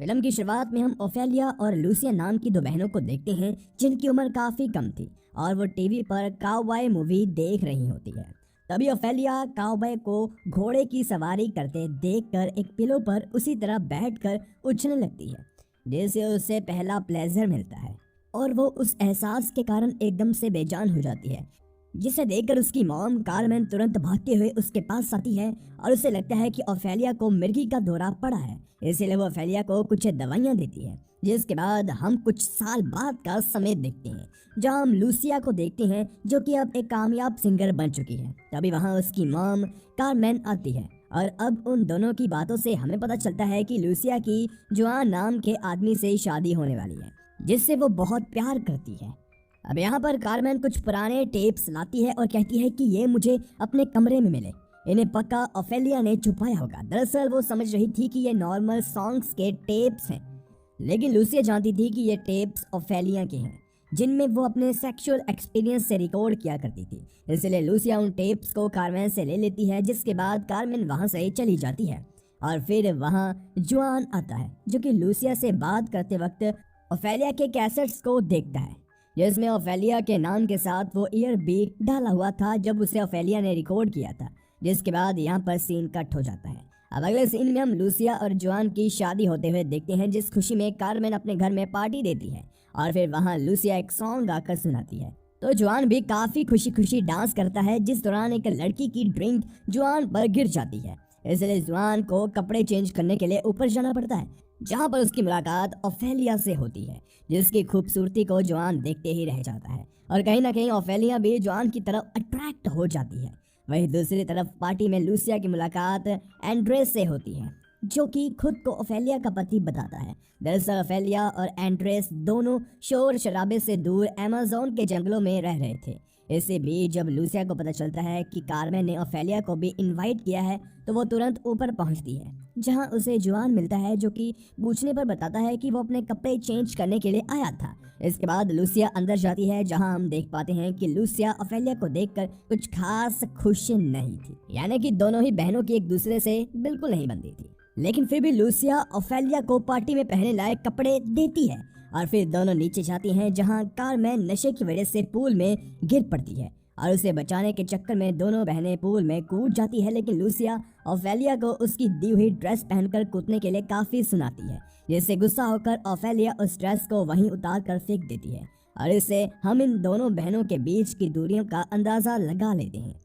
Film की शुरुआत में हम ओफेलिया और लूसिया नाम की दो बहनों को देखते हैं जिनकी उम्र काफी कम थी और वो टीवी पर काउबॉय मूवी देख रही होती है। तभी ओफेलिया काउबॉय को घोड़े की सवारी करते देखकर एक पिलो पर उसी तरह बैठकर उछलने लगती है जिससे उसे पहला प्लेजर मिलता है और वो उस एहसास के कारण एकदम से बेजान हो जाती है, जिसे देखकर उसकी मॉम कारमेन तुरंत भागते हुए उसके पास आती है और उसे लगता है कि ओफेलिया को मिर्गी का दौरा पड़ा है, इसीलिए वो ओफेलिया को कुछ दवाइयां देती है। जिसके बाद हम कुछ साल बाद का समय देखते हैं जहां हम लूसिया को देखते हैं जो कि अब एक कामयाब सिंगर बन चुकी है। तभी वहां उसकी मॉम कारमेन आती है और अब उन दोनों की बातों से हमें पता चलता है कि लूसिया की जुआन नाम के आदमी से शादी होने वाली है जिससे वो बहुत प्यार करती है। अब यहाँ पर कारमेन कुछ पुराने टेप्स लाती है और कहती है कि ये मुझे अपने कमरे में मिले, इन्हें पक्का ओफेलिया ने छुपाया होगा। दरअसल वो समझ रही थी कि ये नॉर्मल सॉन्ग्स के टेप्स हैं, लेकिन लूसिया जानती थी कि ये टेप्स ओफेलिया के हैं जिनमें वो अपने सेक्सुअल एक्सपीरियंस से रिकॉर्ड किया करती थी। इसलिए लूसिया उन टेप्स को कारमेन से ले लेती है, जिसके बाद कारमेन वहाँ से चली जाती है और फिर वहाँ जुआन आता है जो कि लूसिया से बात करते वक्त ओफेलिया के कैसेट्स को देखता है जिसमें ओफेलिया के नाम के साथ वो ईयर भी डाला हुआ था जब उसे ओफेलिया ने रिकॉर्ड किया था। जिसके बाद यहाँ पर सीन कट हो जाता है। अब अगले सीन में हम लूसिया और जुआन की शादी होते हुए देखते हैं, जिस खुशी में कारमेन अपने घर में पार्टी देती है और फिर वहाँ लूसिया एक सॉन्ग गाकर सुनाती है तो जुआन भी काफी खुशी खुशी डांस करता है, जिस दौरान एक लड़की की ड्रिंक जुआन पर गिर जाती है। इसलिए जुआन को कपड़े चेंज करने के लिए ऊपर जाना पड़ता है जहाँ पर उसकी मुलाकात ओफेलिया से होती है, जिसकी खूबसूरती को जुआन देखते ही रह जाता है और कहीं ना कहीं ओफेलिया भी जुआन की तरफ अट्रैक्ट हो जाती है। वहीं दूसरी तरफ पार्टी में लूसिया की मुलाकात एंड्रेस से होती है जो कि खुद को ओफेलिया का पति बताता है। दरअसल ओफेलिया और एंड्रेस दोनों शोर शराबे से दूर अमेज़न के जंगलों में रह रहे थे। इससे भी जब लूसिया को पता चलता है कि कारमेन ने ओफेलिया को भी इनवाइट किया है तो वो तुरंत ऊपर पहुंचती है जहां उसे जुआन मिलता है जो कि पूछने पर बताता है कि वो अपने कपड़े चेंज करने के लिए आया था। इसके बाद लूसिया अंदर जाती है जहां हम देख पाते हैं कि लूसिया ओफेलिया को देखकर कुछ खास खुश नहीं थी, यानी कि दोनों ही बहनों की एक दूसरे से बिल्कुल नहीं बनती थी। लेकिन फिर भी लूसिया ओफेलिया को पार्टी में पहनने लायक कपड़े देती है और फिर दोनों नीचे जाती हैं जहां कारमेन नशे की वजह से पूल में गिर पड़ती है और उसे बचाने के चक्कर में दोनों बहनें पूल में कूद जाती है। लेकिन लूसिया ओफेलिया को उसकी दी हुई ड्रेस पहनकर कूदने के लिए काफी सुनाती है, जिससे गुस्सा होकर ओफेलिया उस ड्रेस को वहीं उतार कर फेंक देती है और इससे हम इन दोनों बहनों के बीच की दूरियों का अंदाजा लगा लेते हैं।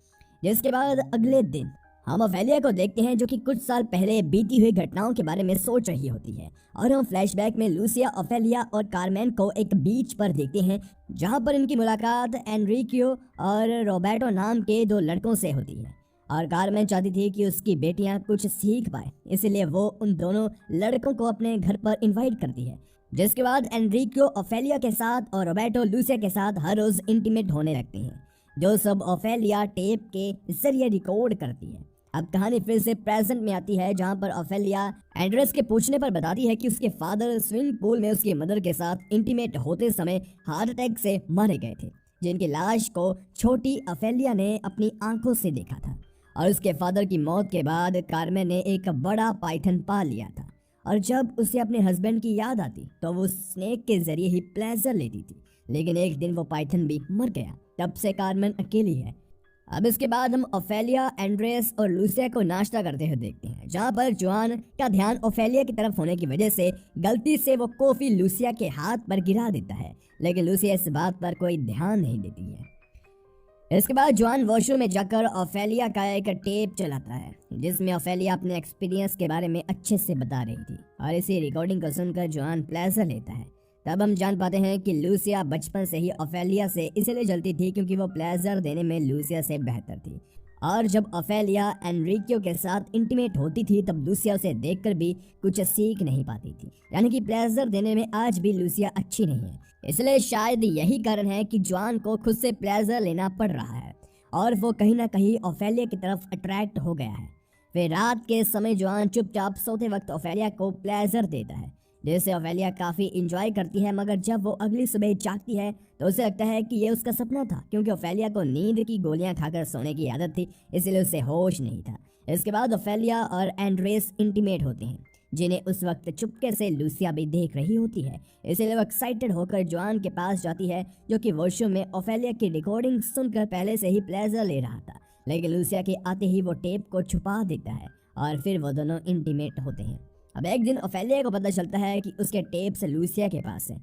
जिसके बाद अगले दिन हम ओफेलिया को देखते हैं जो कि कुछ साल पहले बीती हुई घटनाओं के बारे में सोच रही होती है और हम फ्लैशबैक में लूसिया ओफेलिया और कारमेन को एक बीच पर देखते हैं जहां पर इनकी मुलाकात एनरिकियो और रोबर्टो नाम के दो लड़कों से होती है और कारमेन चाहती थी कि उसकी बेटियां कुछ सीख पाए, इसलिए वो उन दोनों लड़कों को अपने घर पर इन्वाइट करती है। जिसके बाद एनरिकियो ओफेलिया के साथ और रोबर्टो लूसिया के साथ हर रोज इंटीमेट होने लगते हैं, जो सब ओफेलिया टेप के जरिए रिकॉर्ड करती है। अब कहानी फिर से प्रेजेंट में आती है जहां पर ओफेलिया एंड्रेस के पूछने पर बताती है कि उसके फादर स्विमिंग पूल में उसकी मदर के साथ इंटीमेट होते समय हार्ट अटैक से मारे गए थे, जिनकी लाश को छोटी ओफेलिया ने अपनी आंखों से देखा था और उसके फादर की मौत के बाद कारमेन ने एक बड़ा पाइथन पा लिया था और जब उसे अपने हस्बैंड की याद आती तो वो स्नेक के जरिए ही प्लेजर लेती थी। लेकिन एक दिन वो पाइथन भी मर गया, तब से कारमेन अकेली है। अब इसके बाद हम ओफेलिया एंड्रेस और लूसिया को नाश्ता करते हुए देखते हैं जहां पर जुआन का ध्यान ओफेलिया की तरफ होने की वजह से गलती से वो कॉफी लूसिया के हाथ पर गिरा देता है, लेकिन लूसिया इस बात पर कोई ध्यान नहीं देती है। इसके बाद जुआन वॉशरूम में जाकर ओफेलिया का एक टेप चलाता है जिसमें ओफेलिया अपने एक्सपीरियंस के बारे में अच्छे से बता रही थी और इसी रिकॉर्डिंग को सुनकर जुआन प्लेजर लेता है। तब हम जान पाते हैं कि लूसिया बचपन से ही ओफेलिया से इसलिए जलती थी क्योंकि वो प्लेजर देने में लूसिया से बेहतर थी और जब ओफेलिया एनरिकियो के साथ इंटीमेट होती थी तब लूसिया उसे देखकर भी कुछ सीख नहीं पाती थी, यानी कि प्लेजर देने में आज भी लूसिया अच्छी नहीं है। इसलिए शायद यही कारण है कि जुआन को खुद से प्लेजर लेना पड़ रहा है और वो कहीं ना कहीं ओफेलिया की तरफ अट्रैक्ट हो गया है। फिर रात के समय जुआन चुपचाप सोते वक्त ओफेलिया को प्लेजर देता है जिससे ओफेलिया काफ़ी इंजॉय करती है, मगर जब वो अगली सुबह जागती है तो उसे लगता है कि ये उसका सपना था क्योंकि ओफेलिया को नींद की गोलियां खाकर सोने की आदत थी, इसलिए उसे होश नहीं था। इसके बाद ओफेलिया और एंड्रेस इंटीमेट होते हैं जिन्हें उस वक्त चुपके से लूसिया भी देख रही होती है। इसलिए वो एक्साइटेड होकर जॉन के पास जाती है, जो कि वॉशरूम में ओफेलिया की रिकॉर्डिंग सुनकर पहले से ही प्लेजर ले रहा था। लेकिन लूसिया के आते ही वो टेप को छुपा देता है और फिर वो दोनों इंटीमेट होते हैं। अब एक दिन ओफेलिया को पता चलता है कि उसके टेप्स लूसिया के पास है,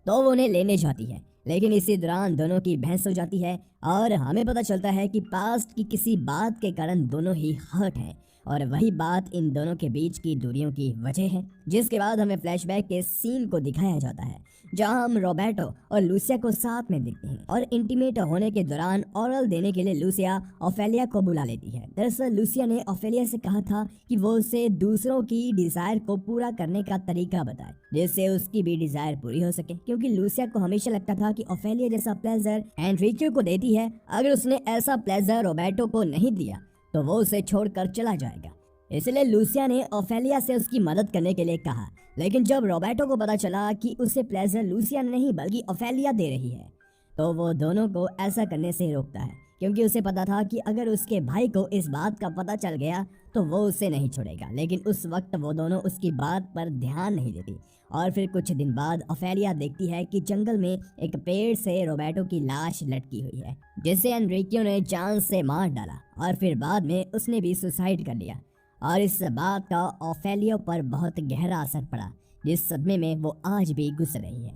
तो वो उन्हें लेने जाती है। लेकिन इसी दौरान दोनों की बहस हो जाती है और हमें पता चलता है कि पास्ट की किसी बात के कारण दोनों ही हर्ट हैं और वही बात इन दोनों के बीच की दूरियों की वजह है। जिसके बाद हमें फ्लैशबैक के सीन को दिखाया जाता है, जहां हम रोबर्टो और लूसिया को साथ में देखते हैं और इंटीमेट होने के दौरान ओरल देने के लिए लूसिया ओफेलिया को बुला लेती है। दरअसल लूसिया ने ओफेलिया से कहा था कि वो उसे दूसरों की डिजायर को पूरा करने का तरीका बताए, जिससे उसकी भी डिजायर पूरी हो सके, क्योंकि लूसिया को हमेशा लगता था कि ओफेलिया जैसा प्लेजर एनरिको को देती है, अगर उसने ऐसा प्लेजर रोबर्टो को नहीं दिया तो वो उसे छोड़कर चला जाएगा। इसलिए लूसिया ने ओफेलिया से उसकी मदद करने के लिए कहा। लेकिन जब रोबर्टो को पता चला कि उसे प्लेजर लूसिया नहीं बल्कि ओफेलिया दे रही है, तो वो दोनों को ऐसा करने से रोकता है, क्योंकि उसे पता था कि अगर उसके भाई को इस बात का पता चल गया तो वो उसे नहीं छोड़ेगा। लेकिन उस वक्त वो दोनों उसकी बात पर ध्यान नहीं देती। और फिर कुछ दिन बाद ओफेलिया देखती है कि जंगल में एक पेड़ से रोबर्टो की लाश लटकी हुई है, जिसे एनरिको ने जान से मार डाला और फिर बाद में उसने भी सुसाइड कर लिया। और इस बात का ओफेलिया पर बहुत गहरा असर पड़ा, जिस सदमे में वो आज भी गुजर रही है।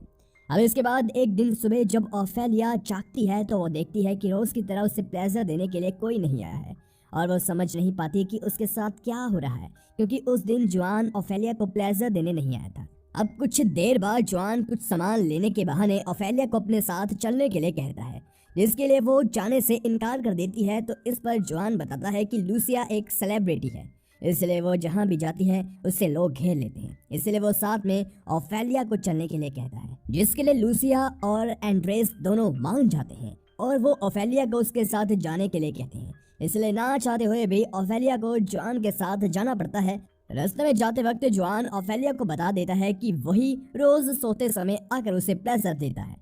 अब इसके बाद एक दिन सुबह जब ओफेलिया जागती है तो वो देखती है कि रोज की तरह उसे प्लेजर देने के लिए कोई नहीं आया है और वो समझ नहीं पाती कि उसके साथ क्या हो रहा है, क्योंकि उस दिन जॉन ओफेलिया को प्लेजर देने नहीं आया था। अब कुछ देर बाद जॉन कुछ सामान लेने के बहाने ओफेलिया को अपने साथ चलने के लिए कहता है, जिसके लिए वो जाने से इनकार कर देती है। तो इस पर जॉन बताता है कि लूसिया एक सेलिब्रिटी है, इसलिए वो जहाँ भी जाती है उससे लोग घेर लेते हैं। इसलिए वो साथ में ओफेलिया को चलने के लिए कहता है, जिसके लिए लूसिया और एंड्रेस दोनों मान जाते हैं और वो ओफेलिया को उसके साथ जाने के लिए कहते हैं। इसलिए ना चाहते हुए भी ओफेलिया को जॉन के साथ जाना पड़ता है। रास्ते में जाते वक्त जॉन ओफेलिया को बता देता है कि वही रोज सोते समय आकर उसे प्लेजर देता है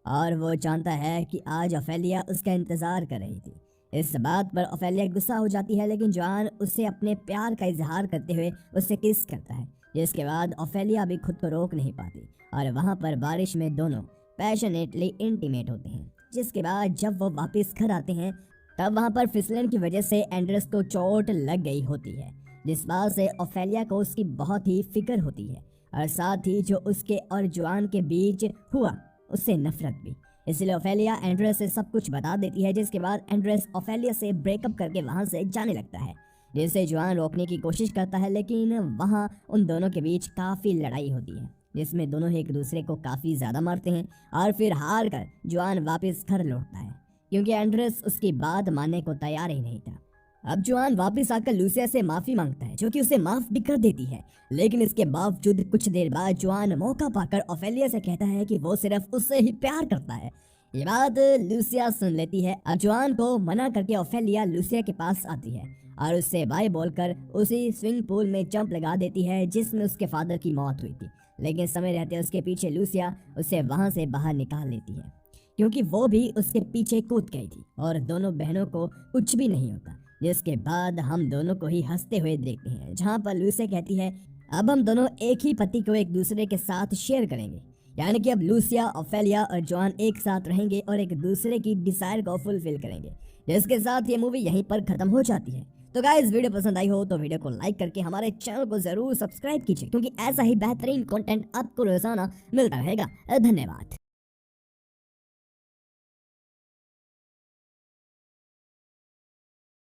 और वो जानता है कि आज ओफेलिया उसका इंतजार कर रही थी। इस बात पर ओफेलिया गुस्सा हो जाती है, लेकिन जॉन उससे अपने प्यार का इजहार करते हुए उससे किस करता है, जिसके बाद ओफेलिया भी खुद को रोक नहीं पाती और वहाँ पर बारिश में दोनों पैशनेटली इंटीमेट होते हैं। जिसके बाद जब वो वापस घर आते हैं तब वहाँ पर फिसलन की वजह से एंड्रेस को चोट लग गई होती है, जिस बात से ओफेलिया को उसकी बहुत ही फिक्र होती है और साथ ही जो उसके और जॉन के बीच हुआ उससे नफरत भी। इसलिए ओफेलिया एंड्रेस से सब कुछ बता देती है, जिसके बाद एंड्रेस ओफेलिया से ब्रेकअप करके वहां से जाने लगता है, जिसे जॉन रोकने की कोशिश करता है। लेकिन वहां उन दोनों के बीच काफ़ी लड़ाई होती है, जिसमें दोनों एक दूसरे को काफ़ी ज़्यादा मारते हैं और फिर हार कर जॉन वापस घर लौटता है, क्योंकि एंड्रेस उसकी बात मानने को तैयार ही नहीं था। अब जॉन वापस आकर लूसिया से माफी मांगता है, जो कि उसे माफ भी कर देती है। लेकिन इसके बावजूद कुछ देर बाद जॉन मौका पाकर ओफेलिया से कहता है कि वो सिर्फ उससे ही प्यार करता है। ये बात लूसिया सुन लेती है। अब जॉन को मना करके ओफेलिया लूसिया के पास आती है और उससे बाय बोलकर उसी स्विमिंग पूल में जंप लगा देती है जिसमें उसके फादर की मौत हुई थी। लेकिन समय रहते उसके पीछे लूसिया उसे वहां से बाहर निकाल लेती है, क्योंकि वो भी उसके पीछे कूद गई थी और दोनों बहनों को कुछ भी नहीं होता। जिसके बाद हम दोनों को ही हंसते हुए देखते हैं, जहाँ पर लूसिया कहती है अब हम दोनों एक ही पति को एक दूसरे के साथ शेयर करेंगे, यानी कि अब लूसिया, ओफेलिया और जॉन एक साथ रहेंगे और एक दूसरे की डिजायर को फुलफिल करेंगे। जिसके साथ ये मूवी यहीं पर खत्म हो जाती है। तो गाइस, वीडियो पसंद आई हो तो वीडियो को लाइक करके हमारे चैनल को जरूर सब्सक्राइब कीजिए, क्योंकि ऐसा ही बेहतरीन कंटेंट आपको रोजाना मिलता रहेगा। धन्यवाद।